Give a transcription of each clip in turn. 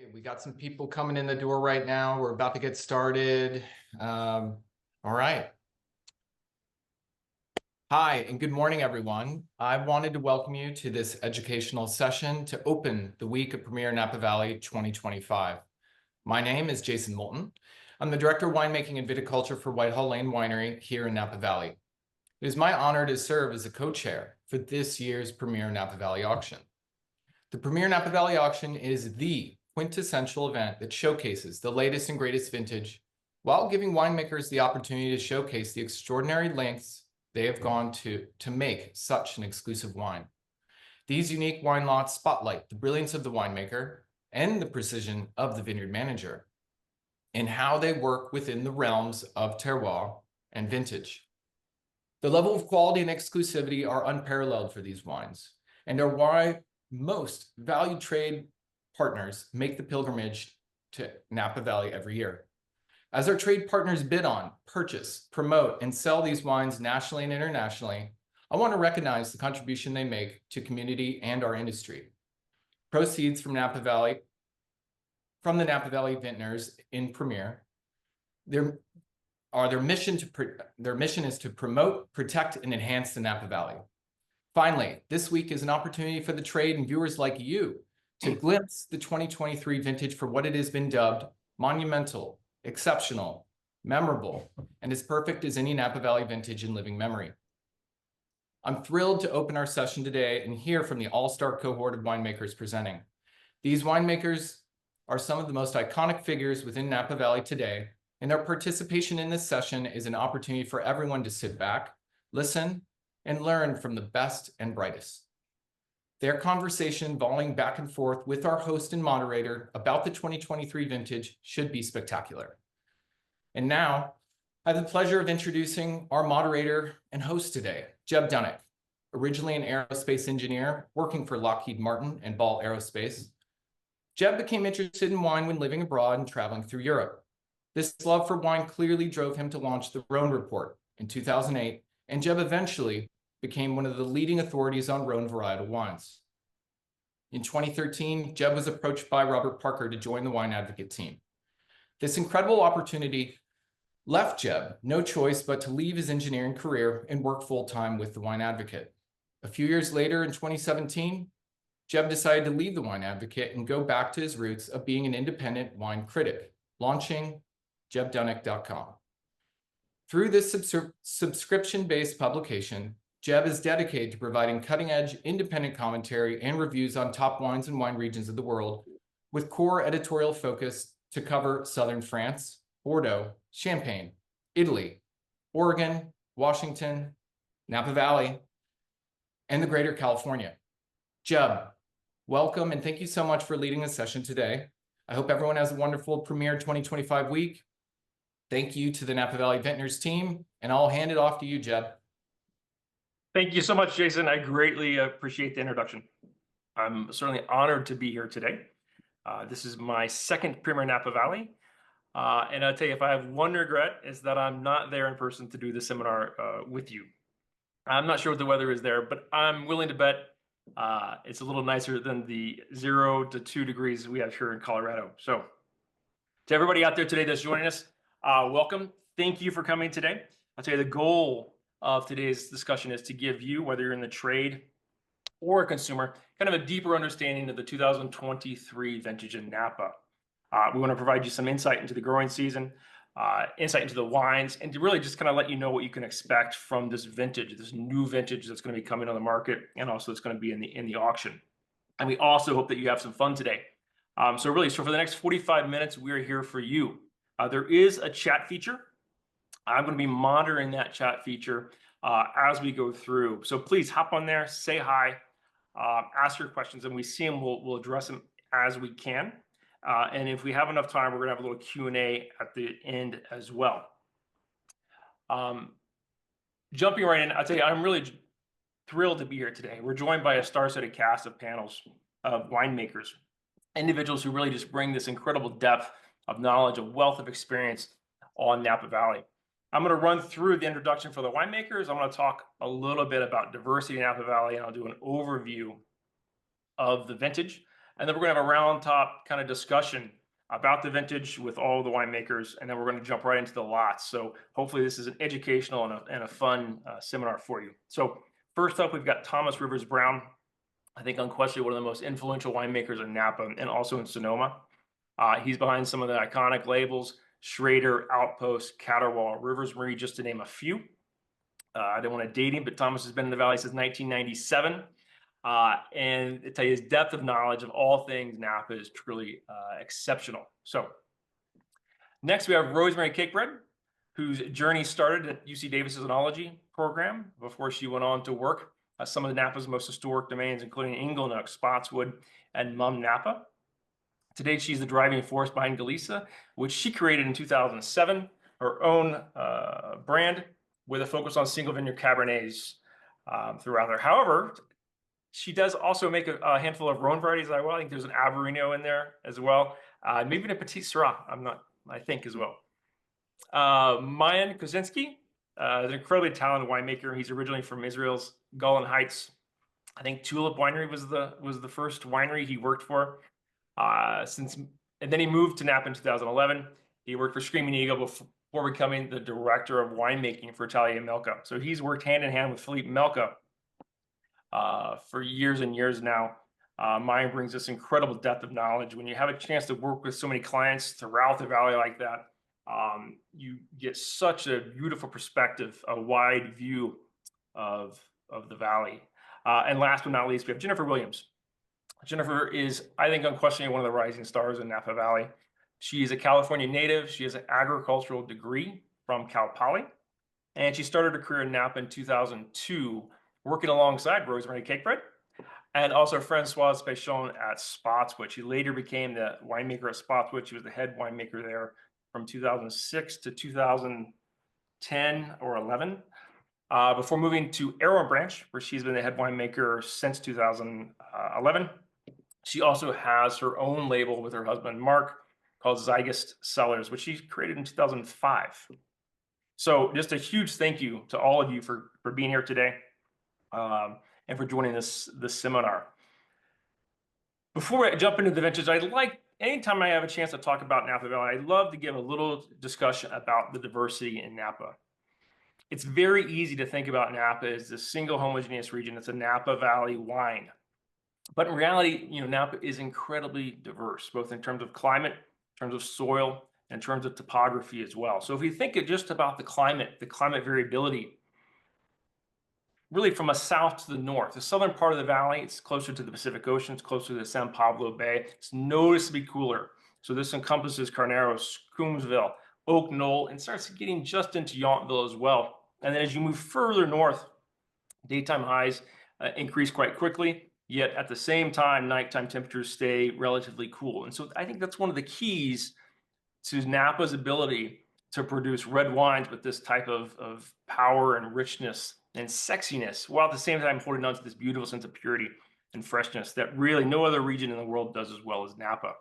We got some people coming in the door right now. We're about to get started. All right. Hi, and good morning, everyone. I wanted to welcome you to this educational session to open the week of Premier Napa Valley 2025. My name is Jason Moulton. I'm the Director of Winemaking and Viticulture for Whitehall Lane Winery here in Napa Valley. It is my honor to serve as a co-chair for this year's Premier Napa Valley Auction. The Premier Napa Valley Auction is the quintessential event that showcases the latest and greatest vintage while giving winemakers the opportunity to showcase the extraordinary lengths they have gone to make such an exclusive wine. These unique wine lots spotlight the brilliance of the winemaker and the precision of the vineyard manager and how they work within the realms of terroir and vintage. The level of quality and exclusivity are unparalleled for these wines and are why most valued trade partners make the pilgrimage to Napa Valley every year. As our trade partners bid on, purchase, promote, and sell these wines nationally and internationally, I want to recognize the contribution they make to community and our industry. Proceeds from the Napa Valley vintners in Premier, their mission is to promote, protect, and enhance the Napa Valley. Finally, this week is an opportunity for the trade and viewers like you to glimpse the 2023 vintage for what it has been dubbed monumental, exceptional, memorable, and as perfect as any Napa Valley vintage in living memory. I'm thrilled to open our session today and hear from the all-star cohort of winemakers presenting. These winemakers are some of the most iconic figures within Napa Valley today, and their participation in this session is an opportunity for everyone to sit back, listen, and learn from the best and brightest. Their conversation volleying back and forth with our host and moderator about the 2023 vintage should be spectacular. And now, I have the pleasure of introducing our moderator and host today, Jeb Dunnuck, originally an aerospace engineer working for Lockheed Martin and Ball Aerospace. Jeb became interested in wine when living abroad and traveling through Europe. This love for wine clearly drove him to launch the Rhone Report in 2008, and Jeb eventually became one of the leading authorities on Rhone varietal wines. In 2013, Jeb was approached by Robert Parker to join the Wine Advocate team. This incredible opportunity left Jeb no choice but to leave his engineering career and work full-time with the Wine Advocate. A few years later, in 2017, Jeb decided to leave the Wine Advocate and go back to his roots of being an independent wine critic, launching jebdunnuck.com. Through this subscription-based publication, Jeb is dedicated to providing cutting-edge independent commentary and reviews on top wines and wine regions of the world, with core editorial focus to cover Southern France, Bordeaux, Champagne, Italy, Oregon, Washington, Napa Valley, and the greater California. Jeb, welcome, and thank you so much for leading this session today. I hope everyone has a wonderful Premier 2025 week. Thank you to the Napa Valley Vintners team, and I'll hand it off to you, Jeb. Thank you so much, Jason. I greatly appreciate the introduction. I'm certainly honored to be here today. This is my second Premier Napa Valley. And I'll tell you, if I have one regret, is that I'm not there in person to do the seminar with you. I'm not sure what the weather is there, but I'm willing to bet it's a little nicer than the 0 to 2 degrees we have here in Colorado. So to everybody out there today that's joining us, welcome. Thank you for coming today. I'll tell you, the goal of today's discussion is to give you, whether you're in the trade or a consumer, kind of a deeper understanding of the 2023 vintage in Napa. We want to provide you some insight into the growing season, insight into the wines, and to really just kind of let you know what you can expect from this vintage, this new vintage that's going to be coming on the market, and also it's going to be in the auction. And we also hope that you have some fun today. So for the next 45 minutes, we're here for you. There is a chat feature. I'm going to be monitoring that chat feature as we go through. So please hop on there, say hi, ask your questions, and we see them, we'll address them as we can. And if we have enough time, we're going to have a little Q&A at the end as well. Jumping right in, I'll tell you, I'm really thrilled to be here today. We're joined by a star-studded cast of panels of winemakers, individuals who really just bring this incredible depth of knowledge, a wealth of experience on Napa Valley. I'm going to run through the introduction for the winemakers. I'm going to talk a little bit about diversity in Napa Valley, and I'll do an overview of the vintage. And then we're going to have a round top kind of discussion about the vintage with all the winemakers, and then we're going to jump right into the lots. So hopefully this is an educational and a fun seminar for you. So first up, we've got Thomas Rivers Brown. I think unquestionably one of the most influential winemakers in Napa and also in Sonoma. He's behind some of the iconic labels, Schrader, Outpost, Caterwall, Rivers Marie, just to name a few. I don't want to date him, but Thomas has been in the Valley since 1997. And to tell you, his depth of knowledge of all things Napa is truly exceptional. So next we have Rosemary Cakebread, whose journey started at UC Davis's enology program before she went on to work some of Napa's most historic domains, including Inglenook, Spotswood, and Mum Napa. Today, she's the driving force behind Galisa, which she created in 2007, her own brand with a focus on single vineyard Cabernets throughout there. However, she does also make a handful of Rhone varieties as well. I think there's an Averino in there as well. Maybe even a Petit Syrah, I think as well. Maayan Koschitzky is an incredibly talented winemaker. He's originally from Israel's Golan Heights. I think Tulip Winery was the first winery he worked for. And then he moved to Napa in 2011. He worked for Screaming Eagle before becoming the director of winemaking for Italia Melca. So he's worked hand in hand with Philippe Melca for years and years now. Maayan brings this incredible depth of knowledge. When you have a chance to work with so many clients throughout the Valley like that, you get such a beautiful perspective, a wide view of the Valley. And last but not least, we have Jennifer Williams. Jennifer is, I think, unquestionably one of the rising stars in Napa Valley. She is a California native. She has an agricultural degree from Cal Poly, and she started her career in Napa in 2002, working alongside Rosemary Cakebread and also Francoise Pechon at Spotswood. She later became the winemaker at Spotswood. She was the head winemaker there from 2006 to 2010 or 11. Before moving to Arrow Branch, where she's been the head winemaker since 2011. She also has her own label with her husband, Mark, called Zygist Cellars, which she created in 2005. So just a huge thank you to all of you for being here today and for joining this seminar. Before I jump into the vintage, anytime I have a chance to talk about Napa Valley, I'd love to give a little discussion about the diversity in Napa. It's very easy to think about Napa as a single homogeneous region. It's a Napa Valley wine. But in reality, Napa is incredibly diverse, both in terms of climate, in terms of soil, and in terms of topography as well. So if you think just about the climate variability, really from a south to the north, the southern part of the valley, it's closer to the Pacific Ocean, it's closer to the San Pablo Bay. It's noticeably cooler. So this encompasses Carneros, Coombsville, Oak Knoll, and starts getting just into Yountville as well. And then as you move further north, daytime highs increase quite quickly, yet at the same time, nighttime temperatures stay relatively cool. And so I think that's one of the keys to Napa's ability to produce red wines with this type of power and richness and sexiness, while at the same time holding on to this beautiful sense of purity and freshness that really no other region in the world does as well as Napa.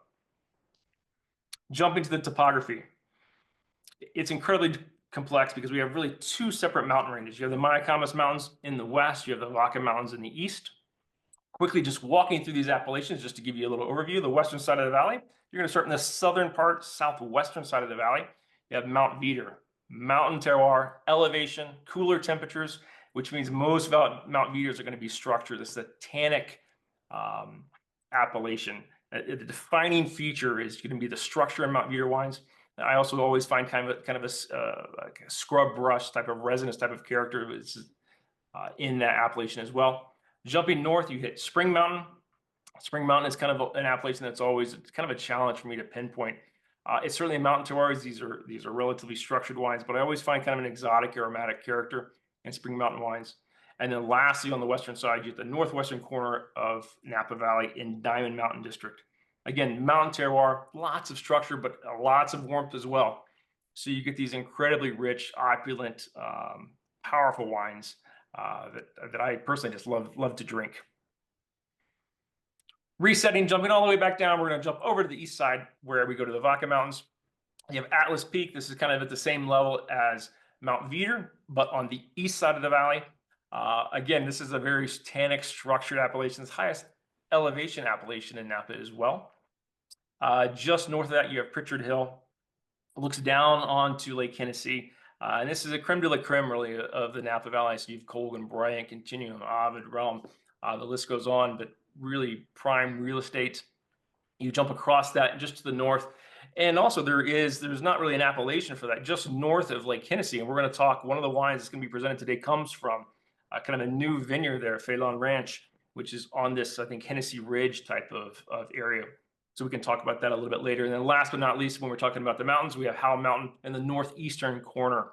Jumping to the topography. It's incredibly complex because we have really two separate mountain ranges. You have the Maayan Mountains in the west, you have the Vaca Mountains in the east. Quickly, just walking through these appellations, just to give you a little overview, the western side of the valley, you're going to start in the southern part, southwestern side of the valley. You have Mount Veeder, mountain terroir, elevation, cooler temperatures, which means most Mount Veeders are going to be structured. This is a tannic appellation. The defining feature is going to be the structure in Mount Veeder wines. I also always find kind of a scrub brush type of resinous type of character in that appellation as well. Jumping north, you hit Spring Mountain. Spring Mountain is kind of an appellation that's always kind of a challenge for me to pinpoint. It's certainly a mountain terroirs. These are relatively structured wines, but I always find kind of an exotic aromatic character in Spring Mountain wines. And then lastly, on the western side, you get the northwestern corner of Napa Valley in Diamond Mountain District. Again, mountain terroir, lots of structure, but lots of warmth as well. So you get these incredibly rich, opulent, powerful wines that I personally just love to drink. Resetting, jumping all the way back down, we're going to jump over to the east side where we go to the Vaca Mountains. You have Atlas Peak. This is kind of at the same level as Mount Veeder, but on the east side of the valley. Again, this is a very tannic structured appellation. It's highest elevation appellation in Napa as well. Just north of that, you have Pritchard Hill. It looks down onto Lake Hennessy. And this is a creme de la creme, really, of the Napa Valley. So you've Colgan, Bryant, Continuum, Ovid, Realm. The list goes on, but really prime real estate. You jump across that just to the north. And also there's not really an appellation for that, just north of Lake Hennessy. And we're going to talk, one of the wines that's going to be presented today comes from kind of a new vineyard there, Phelan Ranch, which is on this, I think, Hennessy Ridge type of area. So we can talk about that a little bit later. And then last but not least, when we're talking about the mountains, we have Howell Mountain in the northeastern corner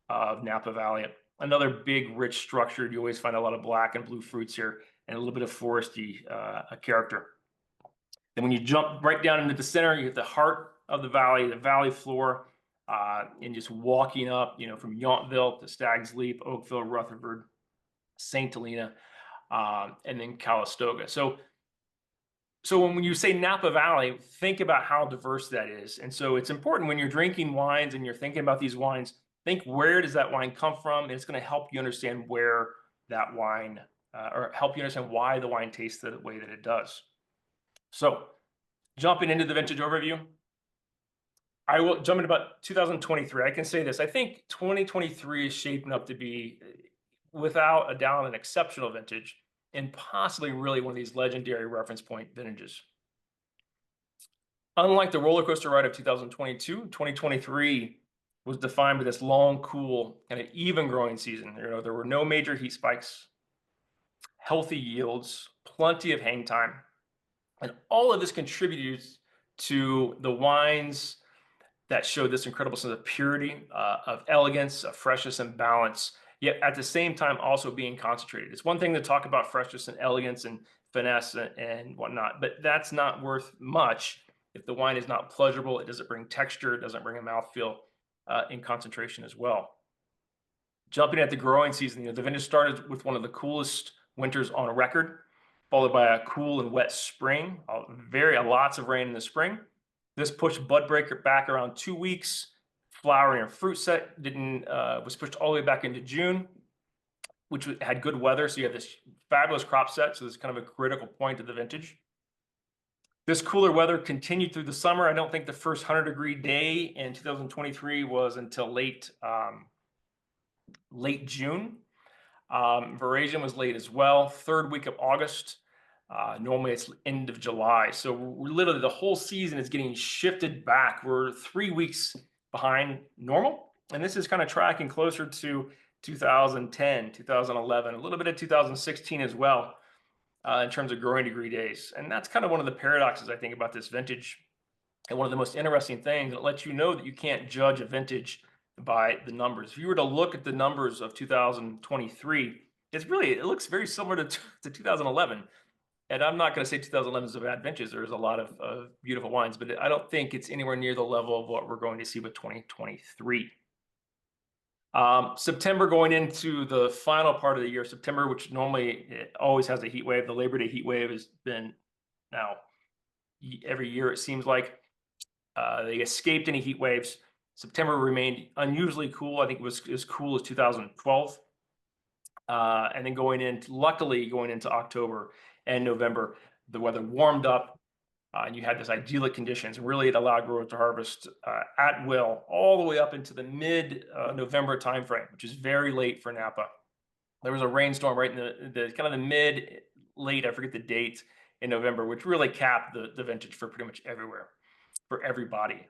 of Napa Valley. Another big, rich structure. You always find a lot of black and blue fruits here and a little bit of foresty character. Then when you jump right down into the center, you get the heart of the valley floor, and just walking up, from Yountville to Stag's Leap, Oakville, Rutherford, St. Helena, and then Calistoga. So when you say Napa Valley, think about how diverse that is. And so it's important when you're drinking wines and you're thinking about these wines, think, where does that wine come from? And it's going to help you understand where that wine, or help you understand why the wine tastes the way that it does. So jumping into the vintage overview, I will jump into about 2023. I can say this, I think 2023 is shaping up to be, without a doubt, an exceptional vintage, and possibly really one of these legendary reference point vintages. Unlike the roller coaster ride of 2022, 2023 was defined by this long, cool, kind of even growing season. There were no major heat spikes, healthy yields, plenty of hang time, and all of this contributes to the wines that show this incredible sense of purity, of elegance, of freshness and balance, yet at the same time also being concentrated. It's one thing to talk about freshness and elegance and finesse and whatnot, but that's not worth much if the wine is not pleasurable. It doesn't bring texture, it doesn't bring a mouthfeel in concentration as well. Jumping at the growing season, the vintage started with one of the coolest winters on record, followed by a cool and wet spring, lots of rain in the spring. This pushed bud breaker back around 2 weeks. Flowering and fruit set was pushed all the way back into June, which had good weather. So you have this fabulous crop set. So this is kind of a critical point of the vintage. This cooler weather continued through the summer. I don't think the first 100-degree day in 2023 was until late June. Veraison was late as well. Third week of August. Normally it's end of July. So we're literally, the whole season is getting shifted back. We're 3 weeks behind normal. And this is kind of tracking closer to 2010, 2011, a little bit of 2016 as well, in terms of growing degree days. And that's kind of one of the paradoxes, I think, about this vintage. And one of the most interesting things, it lets you know that you can't judge a vintage by the numbers. If you were to look at the numbers of 2023, it looks very similar to 2011. And I'm not going to say 2011 is a bad vintage. There's a lot of beautiful wines, but I don't think it's anywhere near the level of what we're going to see with 2023. September, going into the final part of the year, September, which normally it always has a heat wave. The Labor Day heat wave has been now every year, it seems like. They escaped any heat waves. September remained unusually cool. I think it was as cool as 2012. And then luckily going into October and November, the weather warmed up, and you had this idyllic conditions. Really, it allowed growers to harvest at will all the way up into the mid-November timeframe, which is very late for Napa. There was a rainstorm right in the kind of the mid-late, I forget the date, in November, which really capped the vintage for pretty much everywhere, for everybody.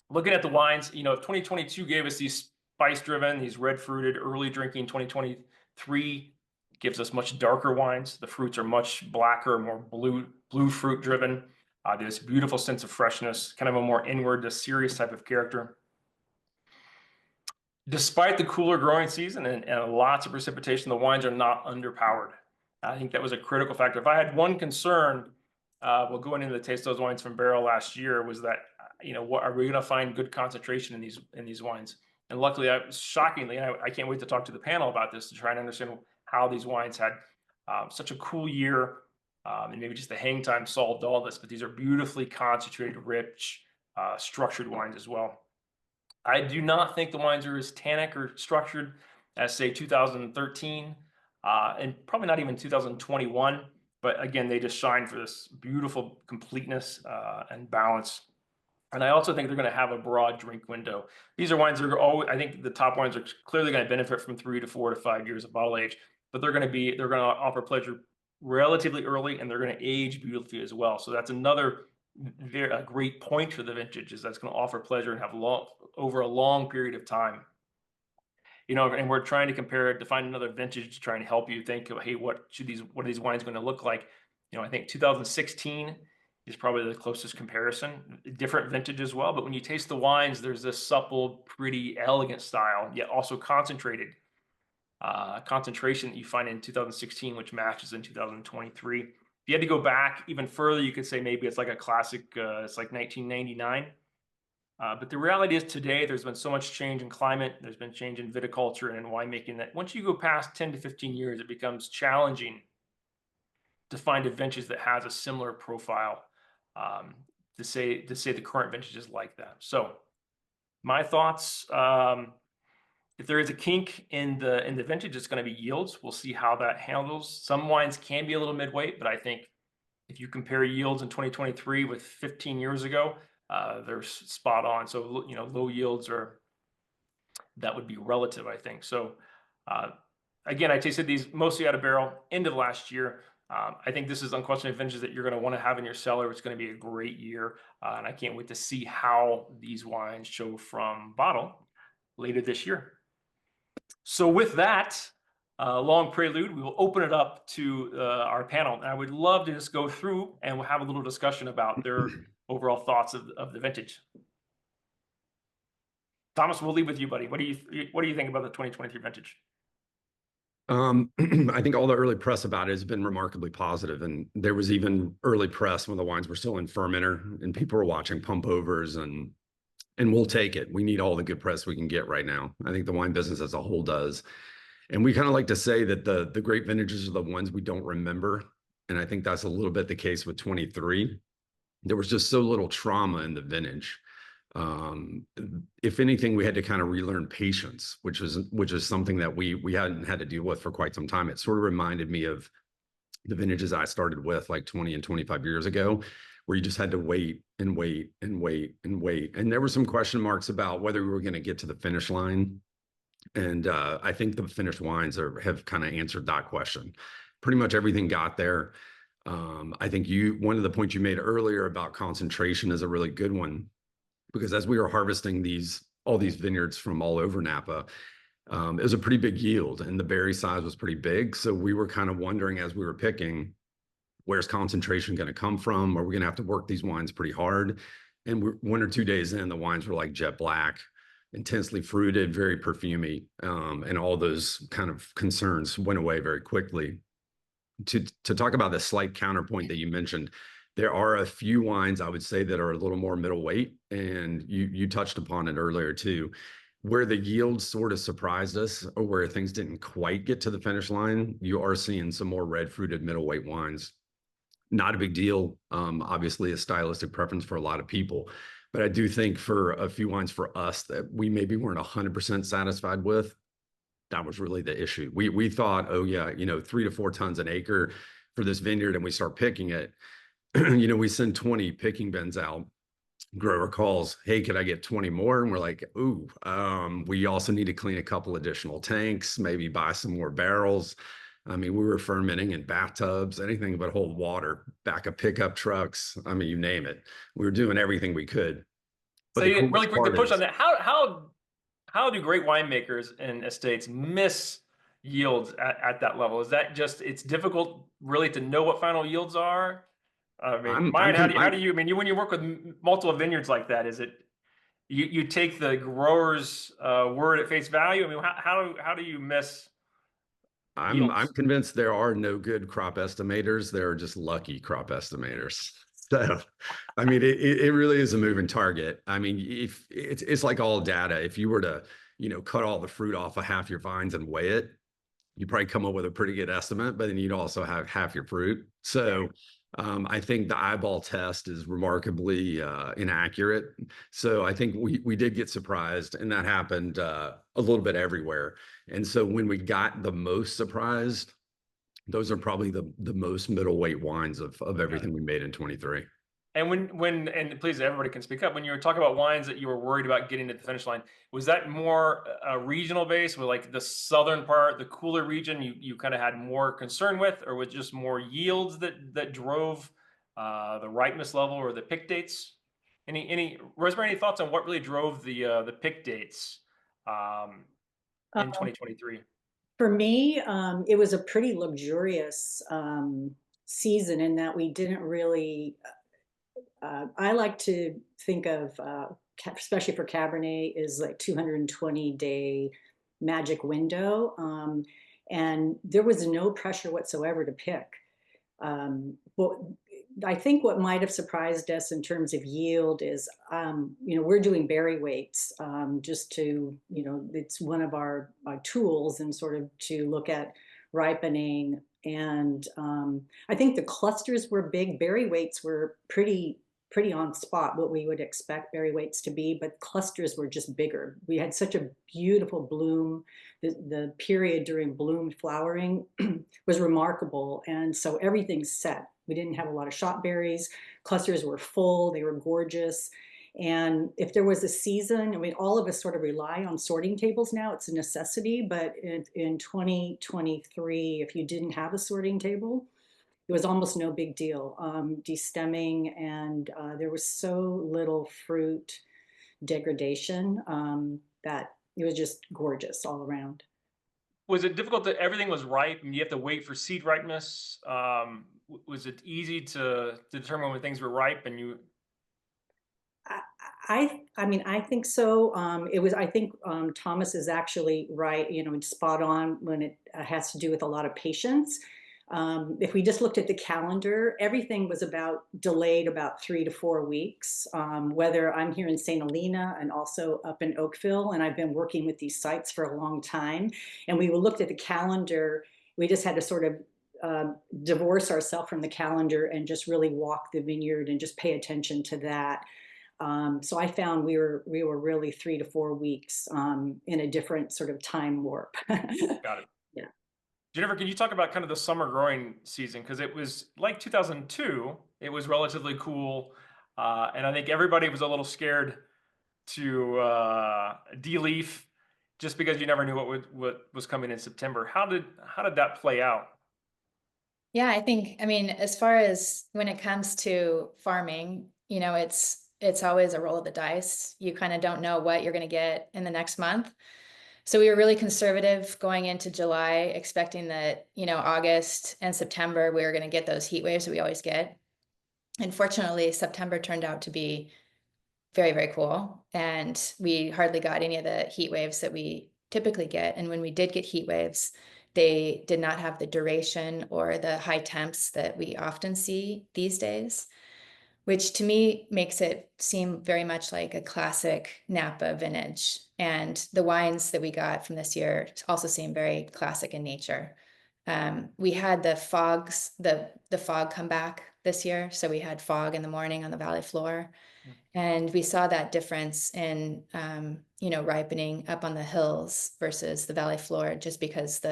Looking at the wines, 2022 gave us these spice-driven, these red-fruited, early drinking. 2023 gives us much darker wines. The fruits are much blacker, more blue fruit driven. This beautiful sense of freshness, kind of a more inward, a serious type of character. Despite the cooler growing season and lots of precipitation, the wines are not underpowered. I think that was a critical factor. If I had one concern, going into the taste of those wines from barrel last year, was that, what are we going to find good concentration in these wines? And luckily, shockingly, I can't wait to talk to the panel about this to try and understand how these wines had such a cool year, and maybe just the hang time solved all this, but these are beautifully concentrated, rich, structured wines as well. I do not think the wines are as tannic or structured as, say, 2013, and probably not even 2021. but again, they just shine for this beautiful completeness and balance. And I also think they're going to have a broad drink window. These are wines that are always, I think the top wines are clearly going to benefit from 3 to 4 to 5 years of bottle age, but they're going to offer pleasure relatively early, and they're going to age beautifully as well. So that's another a great point for the vintage, is that's going to offer pleasure and have over a long period of time. And we're trying to compare it to find another vintage to try and help you think of, hey, what are these wines going to look like? I think 2016 is probably the closest comparison. Different vintage as well, but when you taste the wines, there's this supple, pretty, elegant style, yet also concentrated concentration that you find in 2016, which matches in 2023. If you had to go back even further, you could say maybe it's like a classic, it's like 1999. But the reality is today, there's been so much change in climate, there's been change in viticulture and in winemaking, that once you go past 10 to 15 years, it becomes challenging to find a vintage that has a similar profile, to say the current vintage is like that. So my thoughts, if there is a kink in the vintage, it's going to be yields. We'll see how that handles. Some wines can be a little midweight, but I think if you compare yields in 2023 with 15 years ago, they're spot on. So, low yields that would be relative, I think. So, again, I tasted these mostly out of barrel end of last year. I think this is unquestionably vintage that you're going to want to have in your cellar. It's going to be a great year. And I can't wait to see how these wines show from bottle later this year. So with that long prelude, we will open it up to our panel. And I would love to just go through and we'll have a little discussion about their overall thoughts of the vintage. Thomas, we'll leave with you, buddy. What do you think about the 2023 vintage? I think all the early press about it has been remarkably positive, and there was even early press when the wines were still in fermenter and people were watching pump overs, and we'll take it. We need all the good press we can get right now. I think the wine business as a whole does. And we kind of like to say that the great vintages are the ones we don't remember. And I think that's a little bit the case with 23. There was just so little trauma in the vintage. If anything, we had to kind of relearn patience, which is something that we hadn't had to deal with for quite some time. It sort of reminded me of the vintages I started with like 20 and 25 years ago, where you just had to wait and wait and wait and wait. And there were some question marks about whether we were going to get to the finish line. And I think the finished wines have kind of answered that question. Pretty much everything got there. I think one of the points you made earlier about concentration is a really good one, because as we were harvesting all these vineyards from all over Napa, it was a pretty big yield and the berry size was pretty big. So we were kind of wondering as we were picking, where's concentration going to come from? Are we going to have to work these wines pretty hard? And 1 or 2 days in, the wines were like jet black, intensely fruited, very perfumey, and all those kind of concerns went away very quickly. To talk about the slight counterpoint that you mentioned, there are a few wines I would say that are a little more middleweight, and you touched upon it earlier too, where the yield sort of surprised us or where things didn't quite get to the finish line. You are seeing some more red fruited middleweight wines. Not a big deal. Obviously a stylistic preference for a lot of people, but I do think for a few wines for us that we maybe weren't 100% satisfied with, that was really the issue. We thought, oh yeah, 3 to 4 tons an acre for this vineyard, and we start picking it. We send 20 picking bins out. Grower calls, hey, could I get 20 more? And we're like, ooh, we also need to clean a couple additional tanks, maybe buy some more barrels. I mean, we were fermenting in bathtubs, anything but hold water, back of pickup trucks. I mean, you name it. We were doing everything we could. But so really quick to push on that, how do great winemakers and estates miss yields at that level? Is that just, it's difficult really to know what final yields are? I mean, Maayan, how do you, when you work with multiple vineyards like that, is it, you take the grower's word at face value? I mean, how do you miss yields? I'm convinced there are no good crop estimators. There are just lucky crop estimators. So, I mean, it really is a moving target. I mean, if it's like all data. If you were to, cut all the fruit off of half your vines and weigh it, you'd probably come up with a pretty good estimate, but then you'd also have half your fruit. So I think the eyeball test is remarkably inaccurate. So I think we did get surprised, and that happened a little bit everywhere. And so when we got the most surprised, Those are probably the most middleweight wines of everything we made in 23. And and please, everybody can speak up. When you were talking about wines that you were worried about getting to the finish line, was that more a regional base, with like the southern part, the cooler region, you kind of had more concern with, or was it just more yields that drove the ripeness level or the pick dates? Rosemary, any thoughts on what really drove the pick dates in 2023? For me, it was a pretty luxurious season in that we didn't really. I like to think of, especially for Cabernet, is like 220-day magic window, and there was no pressure whatsoever to pick. But I think what might have surprised us in terms of yield is, we're doing berry weights, just to, it's one of our tools and sort of to look at ripening. And I think the clusters were big. Berry weights were pretty on spot, what we would expect berry weights to be, but clusters were just bigger. We had such a beautiful bloom. The period during bloom flowering was remarkable. And so everything's set. We didn't have a lot of shot berries. Clusters were full, they were gorgeous. And if there was a season, I mean, all of us sort of rely on sorting tables now, it's a necessity, but in 2023, if you didn't have a sorting table, it was almost no big deal. Destemming, and there was so little fruit degradation that it was just gorgeous all around. Was it difficult that everything was ripe and you have to wait for seed ripeness? Was it easy to determine when things were ripe and you? I mean, I think so. It was, I think Thomas is actually right, it's spot on when it has to do with a lot of patience. If we just looked at the calendar, everything was delayed about 3 to 4 weeks. Whether I'm here in St. Helena and also up in Oakville, and I've been working with these sites for a long time, and we looked at the calendar, we just had to sort of divorce ourselves from the calendar and just really walk the vineyard and just pay attention to that. So I found we were really 3 to 4 weeks in a different sort of time warp. Got it. Yeah. Jennifer, can you talk about kind of the summer growing season? Because it was like 2002, it was relatively cool. And I think everybody was a little scared to de-leaf just because you never knew what was coming in September. How did that play out? Yeah, I mean, as far as when it comes to farming, it's always a roll of the dice. You kind of don't know what you're going to get in the next month. So we were really conservative going into July, expecting that, August and September, we were going to get those heat waves that we always get. And fortunately, September turned out to be very, very cool. And we hardly got any of the heat waves that we typically get. And when we did get heat waves, they did not have the duration or the high temps that we often see these days, which to me makes it seem very much like a classic Napa vintage. And the wines that we got from this year also seem very classic in nature. We had the fog come back this year. So we had fog in the morning on the valley floor. And we saw that difference in, ripening up on the hills versus the valley floor, just because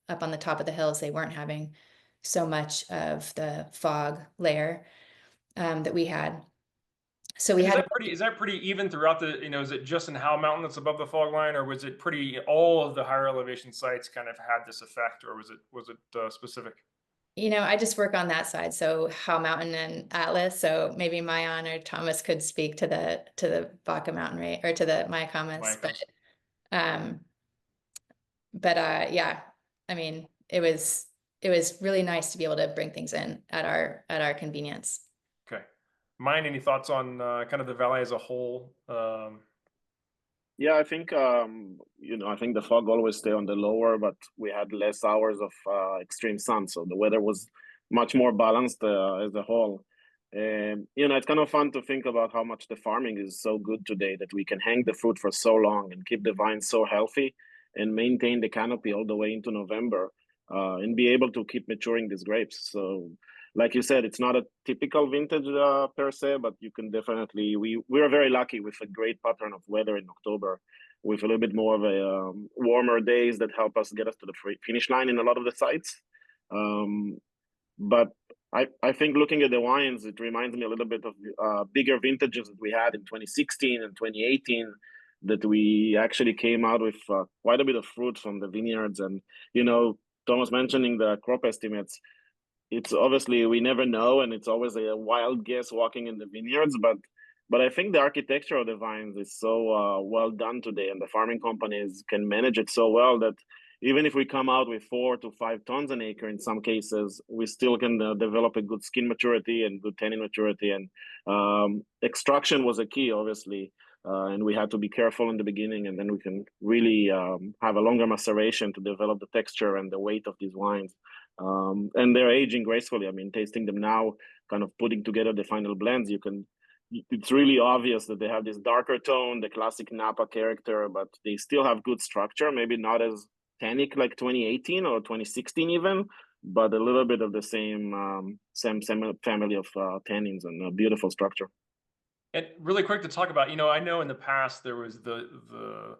up on the top of the hills, they weren't having so much of the fog layer that we had. So we had. Is that pretty even throughout the, is it just in Howe Mountain that's above the fog line, or was it pretty, all of the higher elevation sites kind of had this effect, or was it specific? I just work on that side. So Howe Mountain and Atlas. So maybe Maayan or Thomas could speak to the Baca Mountain rate or to the Maayan. Yeah, I mean, it was really nice to be able to bring things in at our convenience. Okay. Maayan, any thoughts on kind of the valley as a whole? Yeah, I think I think the fog always stay on the lower, but we had less hours of extreme sun, so the weather was much more balanced as a whole. It's kind of fun to think about how much the farming is so good today, that we can hang the fruit for so long and keep the vines so healthy and maintain the canopy all the way into November, and be able to keep maturing these grapes. So, like you said, it's not a typical vintage per se, but you can definitely, we are very lucky with a great pattern of weather in October, with a little bit more of a warmer days that help us get us to the finish line in a lot of the sites. But I think looking at the wines, it reminds me a little bit of bigger vintages that we had in 2016 and 2018, that we actually came out with quite a bit of fruit from the vineyards. And, Thomas mentioning the crop estimates, it's obviously we never know, and it's always a wild guess walking in the vineyards. But I think the architecture of the vines is so well done today, and the farming companies can manage it so well that even if we come out with 4 to 5 tons an acre, in some cases, we still can develop a good skin maturity and good tannin maturity. And extraction was a key, obviously, and we had to be careful in the beginning, and then we can really have a longer maceration to develop the texture and the weight of these wines. And they're aging gracefully. I mean, tasting them now, kind of putting together the final blends, it's really obvious that they have this darker tone, the classic Napa character, but they still have good structure, maybe not as tannic like 2018 or 2016 even, but a little bit of the same family of tannins and a beautiful structure. And really quick to talk about, I know in the past there was the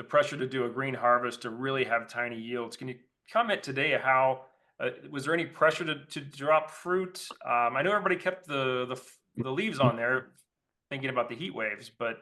pressure to do a green harvest to really have tiny yields. Can you comment today how was there any pressure to drop fruit? I know everybody kept the leaves on there, thinking about the heat waves, but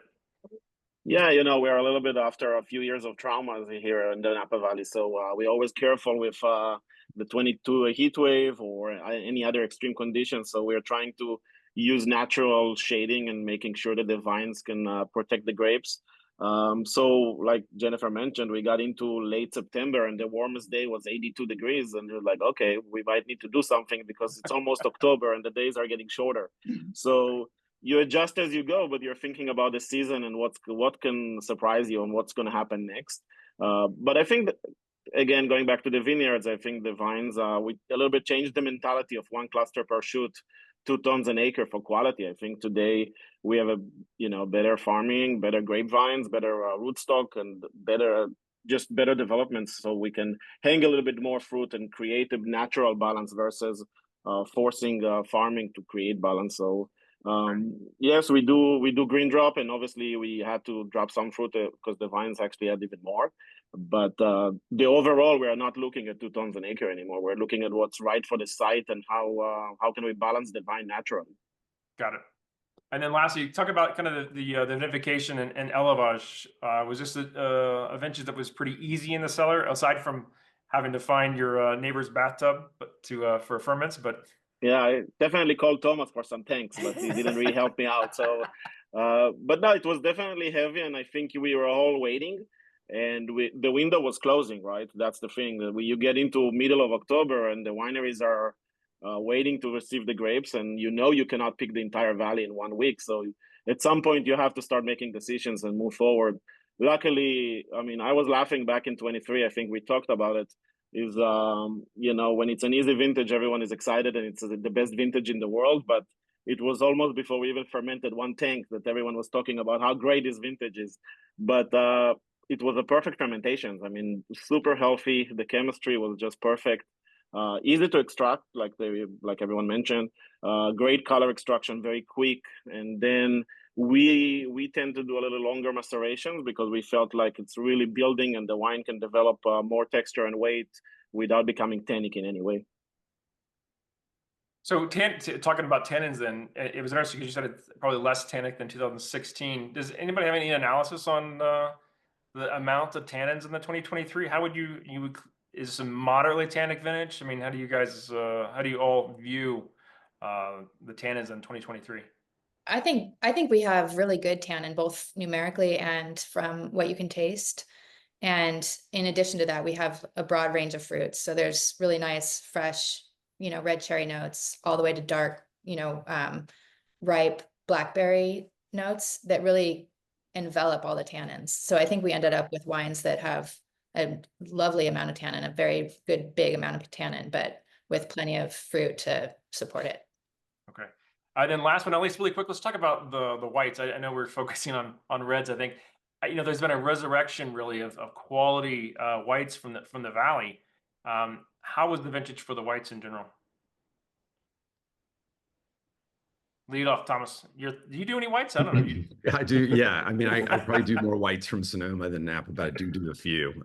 yeah, we're a little bit after a few years of traumas here in the Napa Valley, so we're always careful with the 22 heat wave or any other extreme conditions. So we're trying to use natural shading and making sure that the vines can protect the grapes. So like Jennifer mentioned, we got into late September and the warmest day was 82 degrees, and you're like, okay, we might need to do something because it's almost October and the days are getting shorter. So you adjust as you go, but you're thinking about the season and what can surprise you and what's going to happen next. But I think that, again, going back to the vineyards, I think the vines, we a little bit changed the mentality of 1 cluster per shoot, 2 tons an acre for quality. I think today we have better farming, better grapevines, better rootstock, and better developments, so we can hang a little bit more fruit and create a natural balance versus forcing farming to create balance. So yes, we do green drop, and obviously we had to drop some fruit because the vines actually had even more. But the overall, we are not looking at 2 tons an acre anymore. We're looking at what's right for the site and how can we balance the vine naturally. Got it. And then lastly, talk about kind of the vinification and élevage. Was this a vintage that was pretty easy in the cellar, aside from having to find your neighbor's bathtub for ferments? But yeah, I definitely called Thomas for some tanks, but he didn't really help me out. So, but no, it was definitely heavy, and I think we were all waiting, and the window was closing. Right, that's the thing. You get into middle of October, and the wineries are waiting to receive the grapes, and you cannot pick the entire valley in 1 week. So at some point, you have to start making decisions and move forward. Luckily, I mean, I was laughing back in 23. I think we talked about it. Is when it's an easy vintage, everyone is excited and it's the best vintage in the world. But it was almost before we even fermented 1 tank that everyone was talking about how great this vintage is. But it was a perfect fermentation. I mean, super healthy. The chemistry was just perfect. Easy to extract, like everyone mentioned. Great color extraction, very quick. And then we tend to do a little longer macerations because we felt like it's really building and the wine can develop more texture and weight without becoming tannic in any way. So talking about tannins, then it was interesting because you said it's probably less tannic than 2016. Does anybody have any analysis on the amount of tannins in the 2023? How would you is some moderately tannic vintage? I mean, how do you all view the tannins in 2023? I think we have really good tannin, both numerically and from what you can taste. And in addition to that, we have a broad range of fruits. So there's really nice, fresh, red cherry notes all the way to dark, ripe blackberry notes that really envelop all the tannins. So I think we ended up with wines that have a lovely amount of tannin, a very good, big amount of tannin, but with plenty of fruit to support it. Okay. And then last but not least, really quick, let's talk about the whites. I know we're focusing on reds. I think, there's been a resurrection really of quality whites from the valley. How was the vintage for the whites in general? Lead off, Thomas. Do you do any whites? I don't know. I do. Yeah. I mean, I probably do more whites from Sonoma than Napa, but I do a few.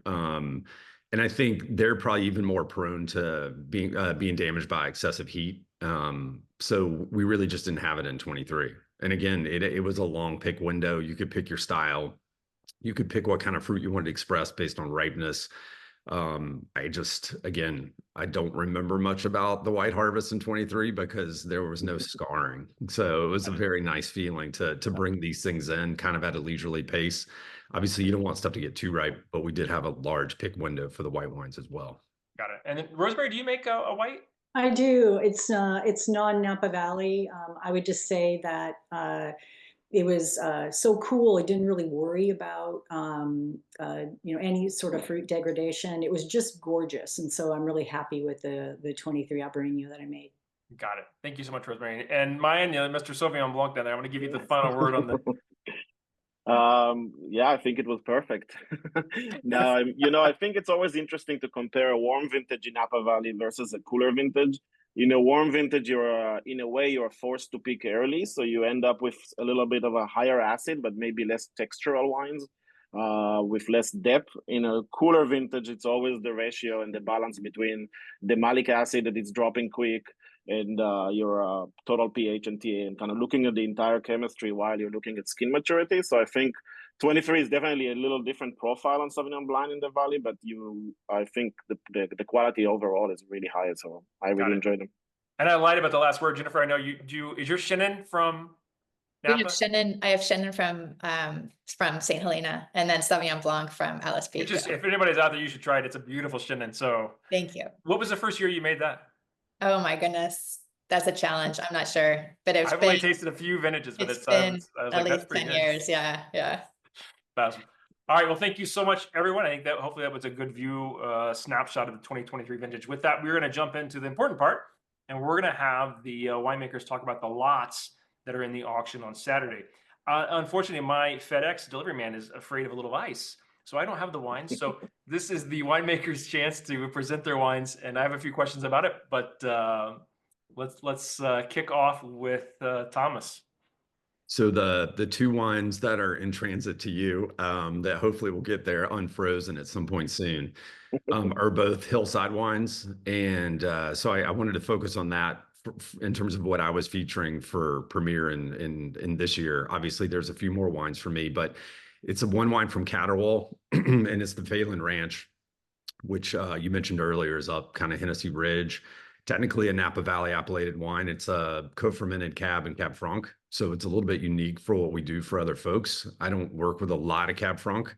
And I think they're probably even more prone to being damaged by excessive heat. So we really just didn't have it in 23. And again, it was a long pick window. You could pick your style. You could pick what kind of fruit you wanted to express based on ripeness. Again, I don't remember much about the white harvest in 23 because there was no scarring. So it was a very nice feeling to bring these things in kind of at a leisurely pace. Obviously, you don't want stuff to get too ripe, but we did have a large pick window for the white wines as well. Got it. And then Rosemary, do you make a white? I do. It's non-Napa Valley. I would just say that it was so cool. It didn't really worry about any sort of fruit degradation. It was just gorgeous, and so I'm really happy with the 23 Albarino that I made. Got it. Thank you so much, Rosemary. And Maayan, Mr. Sauvignon Blanc down there. I'm going to give you the final word on the. Yeah, I think it was perfect. Now, I think it's always interesting to compare a warm vintage in Napa Valley versus a cooler vintage. Warm vintage, in a way, you're forced to pick early, so you end up with a little bit of a higher acid, but maybe less textural wines, with less depth. In a cooler vintage, it's always the ratio and the balance between the malic acid that it's dropping quick and your total pH and TA, and kind of looking at the entire chemistry while you're looking at skin maturity. So I think 23 is definitely a little different profile on Sauvignon Blanc in the Valley, but I think the quality overall is really high. So I really enjoyed them. And I lied about the last word, Jennifer. I know you do. Is your Chenin from Napa? I have Chenin from St. Helena, and then Sauvignon Blanc from Alice Beach. If anybody's out there, you should try it. It's a beautiful Chenin. So thank you. What was the first year you made that? Oh my goodness, that's a challenge. I'm not sure, but I've only tasted a few vintages, but it's been at least 10 years. Yeah. Awesome. All right. Well, thank you so much, everyone. I think that hopefully that was a good view, snapshot of the 2023 vintage. With that, we're going to jump into the important part, and we're going to have the winemakers talk about the lots that are in the auction on Saturday. Unfortunately, my FedEx delivery man is afraid of a little ice, so I don't have the wines. So this is the winemakers' chance to present their wines, and I have a few questions about it. But let's kick off with Thomas. So the two wines that are in transit to you, that hopefully will get there unfrozen at some point soon, are both hillside wines, and so I wanted to focus on that in terms of what I was featuring for Premier in this year. Obviously, there's a few more wines for me, but it's one wine from Caterwall, and it's the Phelan Ranch, which you mentioned earlier is up kind of Hennessy Ridge. Technically a Napa Valley appellated wine. It's a co-fermented Cab and Cab Franc, so it's a little bit unique for what we do for other folks. I don't work with a lot of Cab Franc,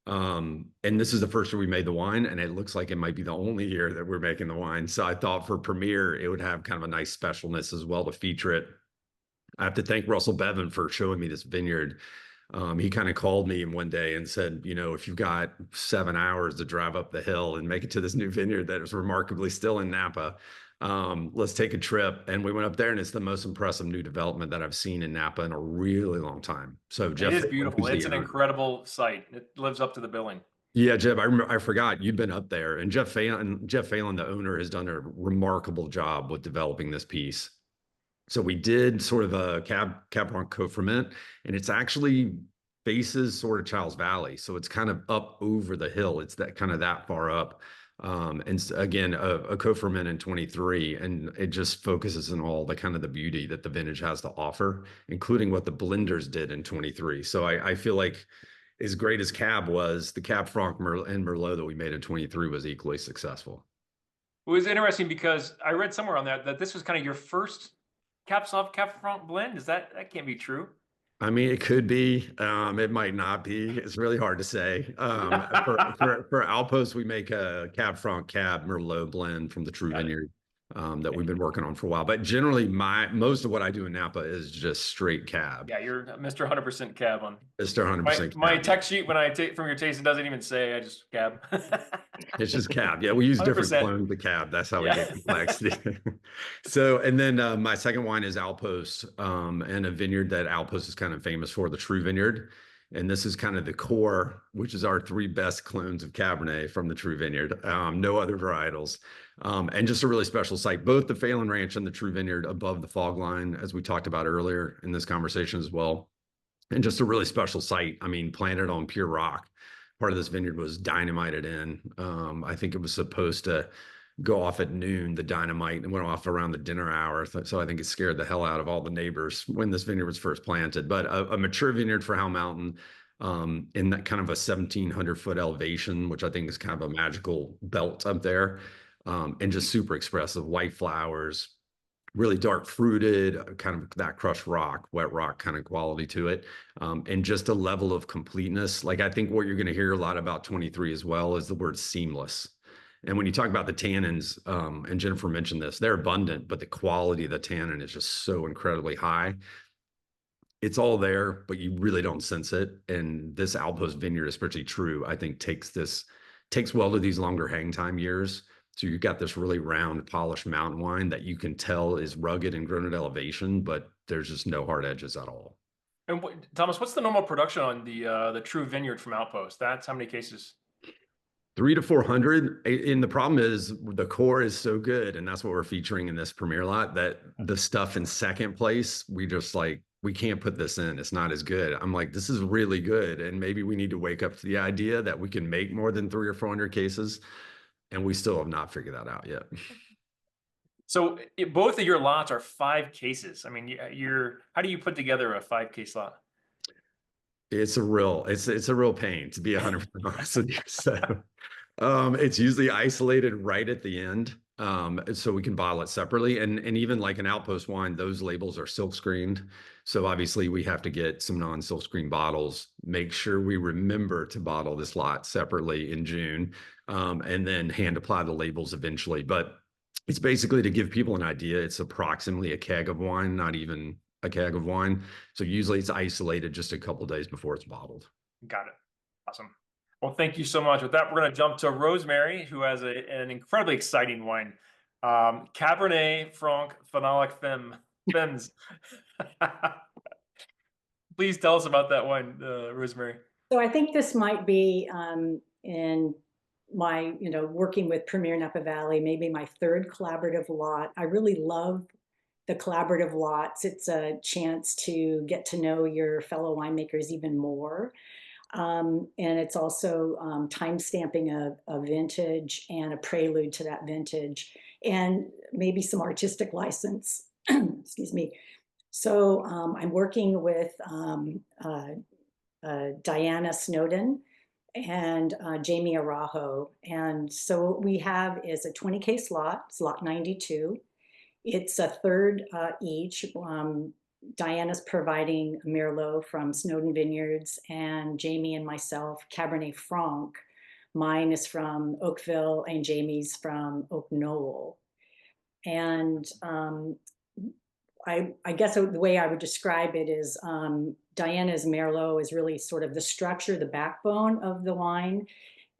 and this is the first year we made the wine, and it looks like it might be the only year that we're making the wine. So I thought for Premier, it would have kind of a nice specialness as well to feature it. I have to thank Russell Bevan for showing me this vineyard. He kind of called me one day and said, if you've got 7 hours to drive up the hill and make it to this new vineyard that is remarkably still in Napa, let's take a trip. And we went up there, and it's the most impressive new development that I've seen in Napa in a really long time. So Jeff, it is beautiful. It's an incredible site. It lives up to the billing. Yeah, Jeb, I forgot you'd been up there, and Jeff Phelan, the owner, has done a remarkable job with developing this piece. So we did sort of a Cab Franc co-ferment, and it's actually faces sort of Charles Valley. So it's kind of up over the hill. It's that far up. And again, a co-ferment in 23, and it just focuses on all the kind of the beauty that the vintage has to offer, including what the blenders did in 23. So I feel like as great as Cab was, the Cab Franc and Merlot that we made in 23 was equally successful. It was interesting because I read somewhere on that this was kind of your first Cab Sauv Cab Franc blend. That can't be true? I mean, it could be. It might not be. It's really hard to say. For Outpost, we make a Cab Franc Cab Merlot blend from the True Vineyard that we've been working on for a while. But generally, most of what I do in Napa is just straight Cab. Yeah, you're Mr. 100% Cab on. Mr. 100%. My tech sheet when I take from your tasting doesn't even say. I just Cab. It's just Cab. Yeah, we use 100%. Different clones of Cab. That's how we get complexity. So, and then my second wine is Outpost, and a vineyard that Outpost is kind of famous for, the True Vineyard. And this is kind of the core, which is our 3 best clones of Cabernet from the True Vineyard. No other varietals. And just a really special site, both the Phelan Ranch and the True Vineyard above the fog line, as we talked about earlier in this conversation as well. And just a really special site. I mean, planted on pure rock. part of this vineyard was dynamited in. I think it was supposed to go off at noon, the dynamite, and went off around the dinner hour. So I think it scared the hell out of all the neighbors when this vineyard was first planted. But a mature vineyard for Howell Mountain, in that kind of a 1,700-foot elevation, which I think is kind of a magical belt up there, and just super expressive, white flowers, really dark fruited, kind of that crushed rock, wet rock kind of quality to it, and just a level of completeness. Like, I think what you're going to hear a lot about 23 as well is the word seamless. And when you talk about the tannins, and Jennifer mentioned this, they're abundant, but the quality of the tannin is just so incredibly high. It's all there, but you really don't sense it. And this Outpost vineyard, especially true, I think takes well to these longer hang time years. So you've got this really round, polished mountain wine that you can tell is rugged and grown at elevation, but there's just no hard edges at all. And Thomas, what's the normal production on the true vineyard from Outpost? That's how many cases? 300 to 400. And the problem is the core is so good. And that's what we're featuring in this premiere lot, that the stuff in second place, we just like, we can't put this in. It's not as good. I'm like, this is really good. And maybe we need to wake up to the idea that we can make more than 300 or 400 cases. And we still have not figured that out yet. So both of your lots are 5 cases. I mean, how do you put together a 5-case lot? It's a real pain, to be 100% honest with you. So it's usually isolated right at the end, so we can bottle it separately. And even like an Outpost wine, those labels are silk screened. So obviously we have to get some non-silk screen bottles, make sure we remember to bottle this lot separately in June, and then hand apply the labels eventually. But it's basically to give people an idea. It's approximately a keg of wine, not even a keg of wine. So usually it's isolated just a couple of days before it's bottled. Got it. Awesome. Well, thank you so much. With that, we're going to jump to Rosemary, who has an incredibly exciting wine. Cabernet Franc Phenolic Femmes. Please tell us about that wine, Rosemary. So I think this might be in my, working with Premier Napa Valley, maybe my 3rd collaborative lot. I really love the collaborative lots. It's a chance to get to know your fellow winemakers even more. And it's also time stamping a vintage and a prelude to that vintage, and maybe some artistic license. Excuse me. So I'm working with Diana Snowden and Jamie Arajo. And so what we have is a 20-case lot. It's lot 92. It's a 1/3 each. Diana's providing Merlot from Snowden Vineyards, and Jamie and myself, Cabernet Franc. Mine is from Oakville and Jamie's from Oak Knoll. And I guess the way I would describe it is Diana's Merlot is really sort of the structure, the backbone of the wine.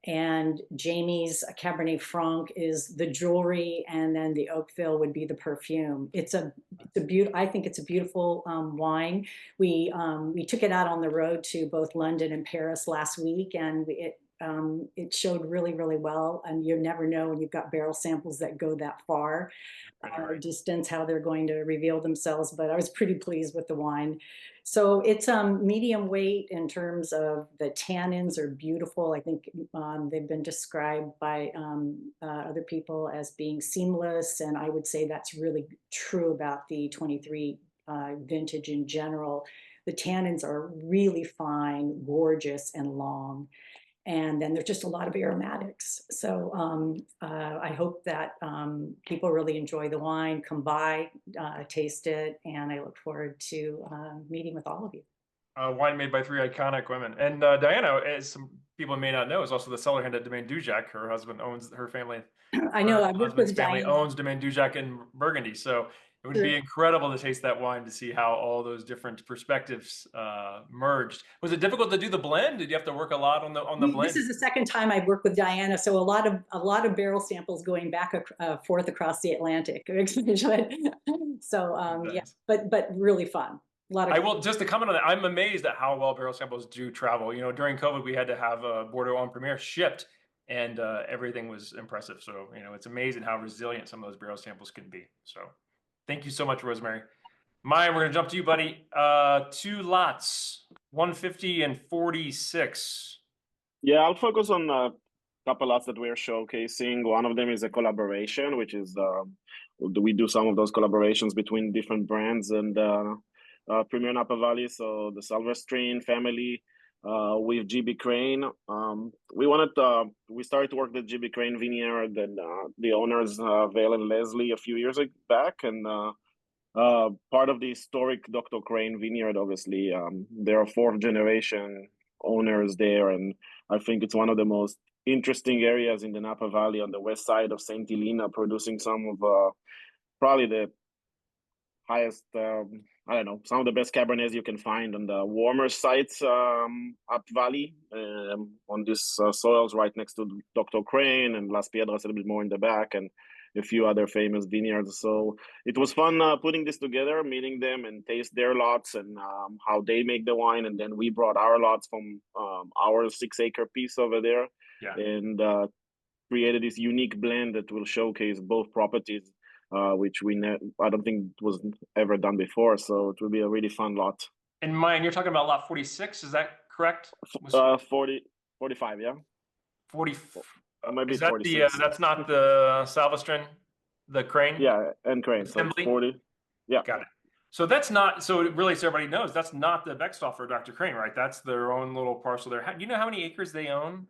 And Jamie's Cabernet Franc is the jewelry, and then the Oakville would be the perfume. I think it's a beautiful wine. We took it out on the road to both London and Paris last week, and it showed really, really well. And you never know when you've got barrel samples that go that far distance, how they're going to reveal themselves. But I was pretty pleased with the wine. So it's medium weight in terms of the tannins are beautiful. I think they've been described by other people as being seamless. And I would say that's really true about the 23 vintage in general. The tannins are really fine, gorgeous, and long. And then there's just a lot of aromatics. So I hope that people really enjoy the wine, come by, taste it, and I look forward to meeting with all of you. Wine made by 3 iconic women. And Diana, as some people may not know, is also the cellar hand at Domaine Dujac. Her husband owns, her family. I know, I Her worked with husband's family Diana. owns Domaine Dujac in Burgundy. So it would be incredible to taste that wine, to see how all those different perspectives merged. Was it difficult to do the blend? Did you have to work a lot on the blend? This is the second time I've worked with Diana, so a lot of barrel samples going back forth across the Atlantic. So yeah, but really fun. A lot of. I will, just to comment on that, I'm amazed at how well barrel samples do travel. During COVID, we had to have Bordeaux en Premier shipped, and everything was impressive. So it's amazing how resilient some of those barrel samples can be. So. Thank you so much, Rosemary. Maayan, we're going to jump to you, buddy. 2 lots, 150 and 46. Yeah, I'll focus on a couple lots that we're showcasing. One of them is a collaboration, which is we do some of those collaborations between different brands and Premier Napa Valley. So the Silverstream family with GB Crane. We started to work the GB Crane vineyard and the owners Vale and Leslie a few years back, and part of the historic Dr. Crane vineyard. Obviously, there are fourth generation owners there, and I think it's one of the most interesting areas in the Napa Valley on the west side of St. Helena, producing some of probably the highest, I don't know, some of the best Cabernets you can find on the warmer sites up valley on these soils right next to Dr. Crane and Las Piedras a little bit more in the back, and a few other famous vineyards. So it was fun putting this together, meeting them and taste their lots and how they make the wine. And then we brought our lots from our 6-acre piece over there, and created this unique blend that will showcase both properties, which I don't think was ever done before. So it will be a really fun lot. And Maayan, you're talking about lot 46, is that correct? 45, yeah. 40. Maybe Is that 46. that's not the Silverstream, the Crane? Yeah, and Crane. So it's 40. Yeah. Got it. So that's not, so really, so everybody knows, that's not the Beckstoffer Dr. Crane, right? That's their own little parcel there. Do you know how many acres they own?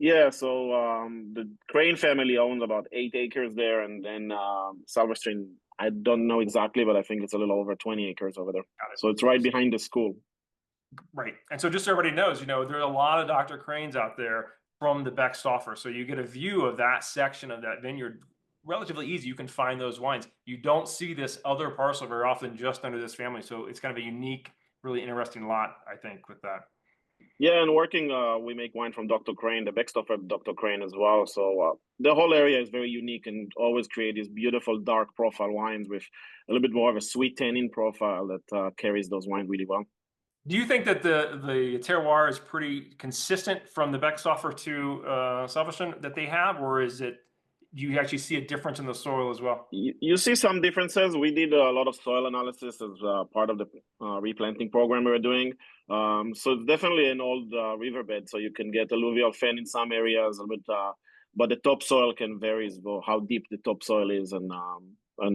Yeah, so the Crane family owns about 8 acres there, and then Silverstream, I don't know exactly, but I think it's a little over 20 acres over there. So it's right behind the school. Right. And so just so everybody knows, there are a lot of Dr. Cranes out there from the Beckstoffer. So you get a view of that section of that vineyard relatively easy. You can find those wines. You don't see this other parcel very often just under this family. So it's kind of a unique, really interesting lot, I think, with that. Yeah, and we make wine from Dr. Crane, the Beckstoffer Dr. Crane as well. So the whole area is very unique and always create these beautiful dark profile wines with a little bit more of a sweet tannin profile that carries those wines really well. Do you think that the terroir is pretty consistent from the Beckstoffer to Silverstream that they have, or is it, do you actually see a difference in the soil as well? You see some differences. We did a lot of soil analysis as part of the replanting program we were doing. So it's definitely an old riverbed, so you can get alluvial fen in some areas, a little bit, but the topsoil can vary as well, how deep the topsoil is and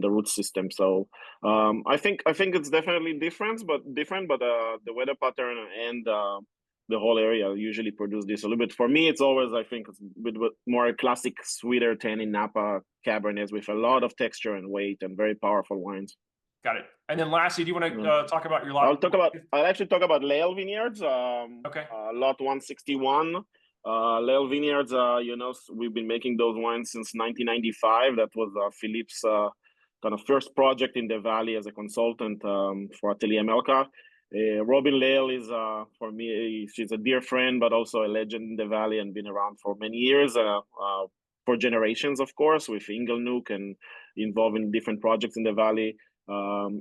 the root system. So I think it's definitely different, but the weather pattern and the whole area usually produce this a little bit. For me, it's always, I think, it's a bit more classic, sweeter tannin Napa Cabernets with a lot of texture and weight and very powerful wines. Got it. And then lastly, do you want to talk about your lot? I'll actually talk about Lael Vineyards. Okay. Lot 161. Lael Vineyards, we've been making those wines since 1995. That was Philippe's kind of first project in the valley as a consultant for Atelier Melka. Robin Lael is, for me, she's a dear friend, but also a legend in the valley and been around for many years, for generations, of course, with Inglenook and involved in different projects in the valley.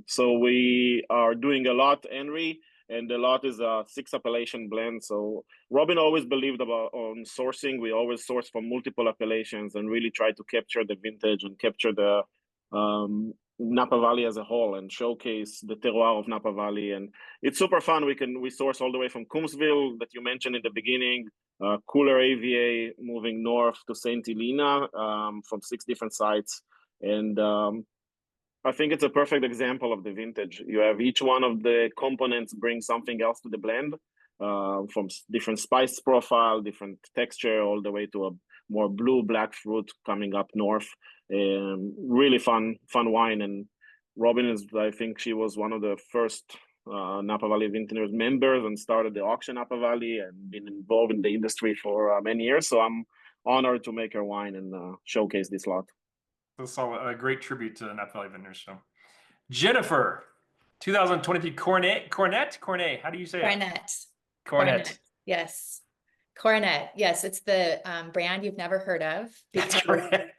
So we are doing a lot, Henry, and the lot is a 6 appellation blend. So Robin always believed on sourcing. We always source from multiple appellations and really try to capture the vintage and capture the Napa Valley as a whole and showcase the terroir of Napa Valley. And it's super fun. We source all the way from Coombsville that you mentioned in the beginning, cooler AVA, moving north to St. Helena from 6 different sites. And I think it's a perfect example of the vintage. You have each one of the components bring something else to the blend, from different spice profile, different texture, all the way to a more blue black fruit coming up north. Really fun wine. And Robin is, I think she was one of the first Napa Valley Vintners members and started the auction Napa Valley and been involved in the industry for many years. So I'm honored to make her wine and showcase this lot. That's a great tribute to Napa Valley Vintners. So, Jennifer, 2023 Cornet. How do you say it? Cornet. Yes. Coronet. Yes, it's the brand you've never heard of because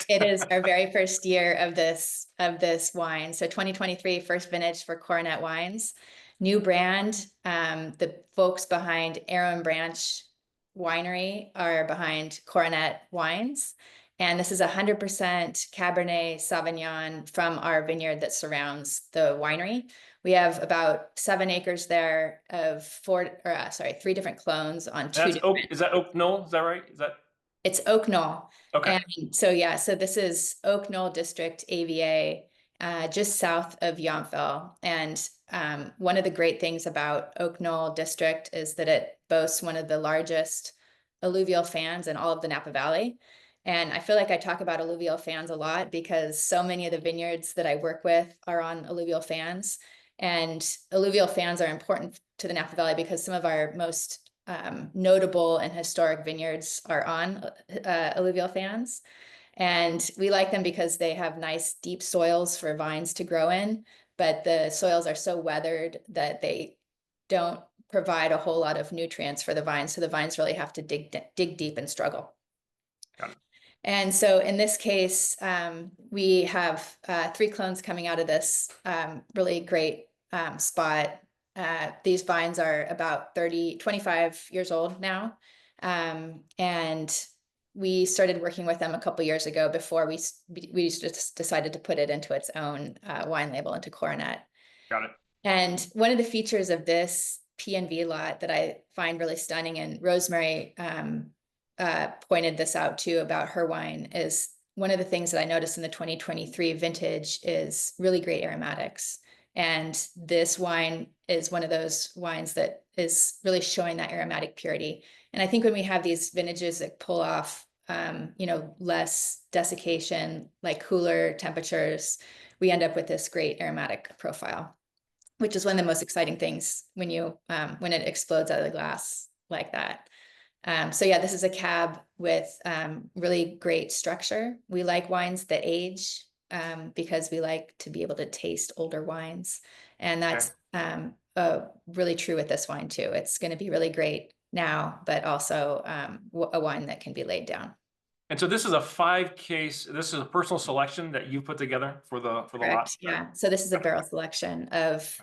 it is our very first year of this wine. So 2023 first vintage for Coronet Wines. New brand. The folks behind Aaron Branch Winery are behind Coronet Wines. And this is 100% Cabernet Sauvignon from our vineyard that surrounds the winery. We have about 7 acres there of 3 different clones on 2 That's different. Is that Oak Knoll? Is that right? Is that It's Oak Knoll. okay? And so, yeah, so this is Oak Knoll District AVA, just south of Yountville. And one of the great things about Oak Knoll District is that it boasts one of the largest alluvial fans in all of the Napa Valley. And I feel like I talk about alluvial fans a lot because so many of the vineyards that I work with are on alluvial fans. And alluvial fans are important to the Napa Valley because some of our most notable and historic vineyards are on alluvial fans. And we like them because they have nice deep soils for vines to grow in, but the soils are so weathered that they don't provide a whole lot of nutrients for the vines. So the vines really have to dig deep and struggle. Got it. And so in this case, we have 3 clones coming out of this really great spot. These vines are about 25 years old now. And we started working with them a couple years ago before we just decided to put it into its own wine label, into Coronet. Got it. And one of the features of this P&V lot that I find really stunning, and Rosemary pointed this out too about her wine, is one of the things that I noticed in the 2023 vintage is really great aromatics. And this wine is one of those wines that is really showing that aromatic purity. And I think when we have these vintages that pull off, less desiccation, like cooler temperatures, we end up with this great aromatic profile, which is one of the most exciting things when it explodes out of the glass like that. So yeah, this is a cab with really great structure. We like wines that age because we like to be able to taste older wines. And that's really true with this wine too. It's going to be really great now, but also a wine that can be laid down. And so this is a 5-case. This is a personal selection that you put together for the lot. Correct, yeah. So this is a barrel selection of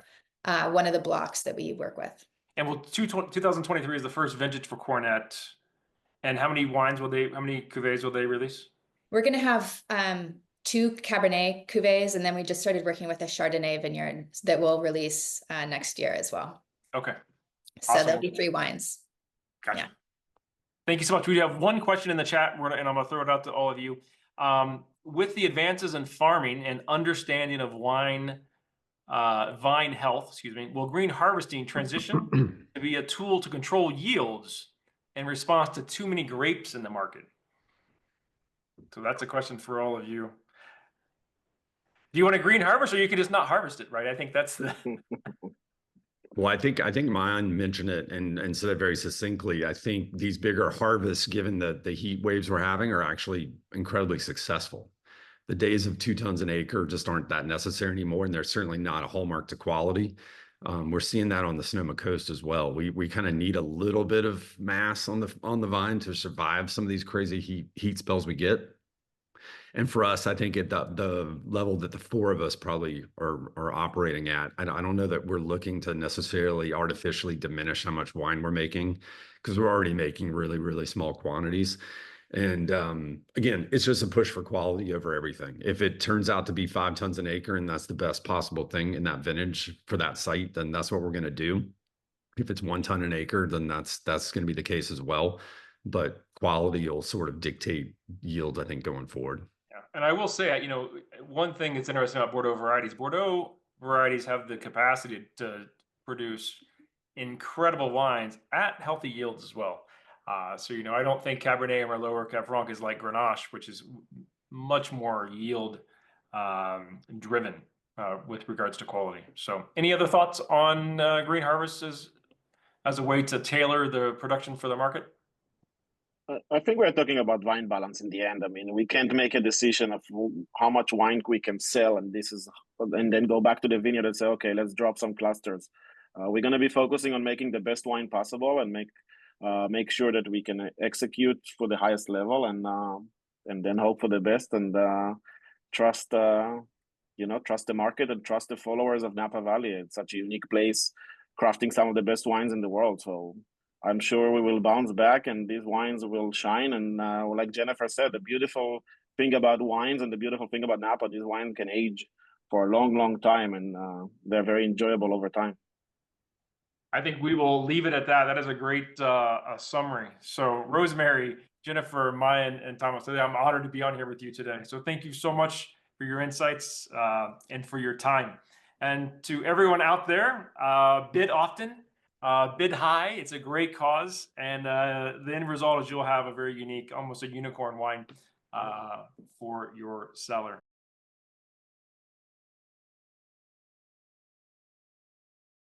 one of the blocks that we work with. And 2023 is the first vintage for Coronet. And how many cuvées will they release? We're going to have 2 Cabernet cuvées, and then we just started working with a Chardonnay vineyard that will release next year as well. Okay. So Awesome. there'll be 3 wines. Gotcha. Yeah. Thank you so much. We have one question in the chat, and I'm going to throw it out to all of you. With the advances in farming and understanding of vine health, will green harvesting transition to be a tool to control yields in response to too many grapes in the market? So that's a question for all of you. Do you want a green harvest, or you can just not harvest it, right? I think that's the. Well, I think Maayan mentioned it and said it very succinctly. I think these bigger harvests, given the heat waves we're having, are actually incredibly successful. The days of 2 tons an acre just aren't that necessary anymore, and they're certainly not a hallmark to quality. We're seeing that on the Sonoma Coast as well. We kind of need a little bit of mass on the vine to survive some of these crazy heat spells we get. And for us, I think at the level that the 4 of us probably are operating at, I don't know that we're looking to necessarily artificially diminish how much wine we're making, because we're already making really, really small quantities. And again, it's just a push for quality over everything. If it turns out to be 5 tons an acre and that's the best possible thing in that vintage for that site, then that's what we're going to do. If it's 1 ton an acre, then that's going to be the case as well. But quality will sort of dictate yield, I think, going forward. Yeah. And I will say, one thing that's interesting about Bordeaux varieties have the capacity to produce incredible wines at healthy yields as well. So, I don't think Cabernet or Merlot or Cab Franc is like Grenache, which is much more yield driven with regards to quality. So any other thoughts on green harvests as a way to tailor the production for the market? I think we're talking about wine balance in the end. I mean, we can't make a decision of how much wine we can sell, and then go back to the vineyard and say, okay, let's drop some clusters. We're going to be focusing on making the best wine possible and make sure that we can execute for the highest level, and then hope for the best, and trust the market and trust the followers of Napa Valley. It's such a unique place, crafting some of the best wines in the world. So I'm sure we will bounce back and these wines will shine. And like Jennifer said, the beautiful thing about wines and the beautiful thing about Napa, these wines can age for a long, long time, and they're very enjoyable over time. I think we will leave it at that. That is a great summary. So Rosemary, Jennifer, Maayan, and Thomas, I'm honored to be on here with you today. So thank you so much for your insights and for your time. And to everyone out there, bid often, bid high. It's a great cause. And the end result is you'll have a very unique, almost a unicorn wine for your cellar.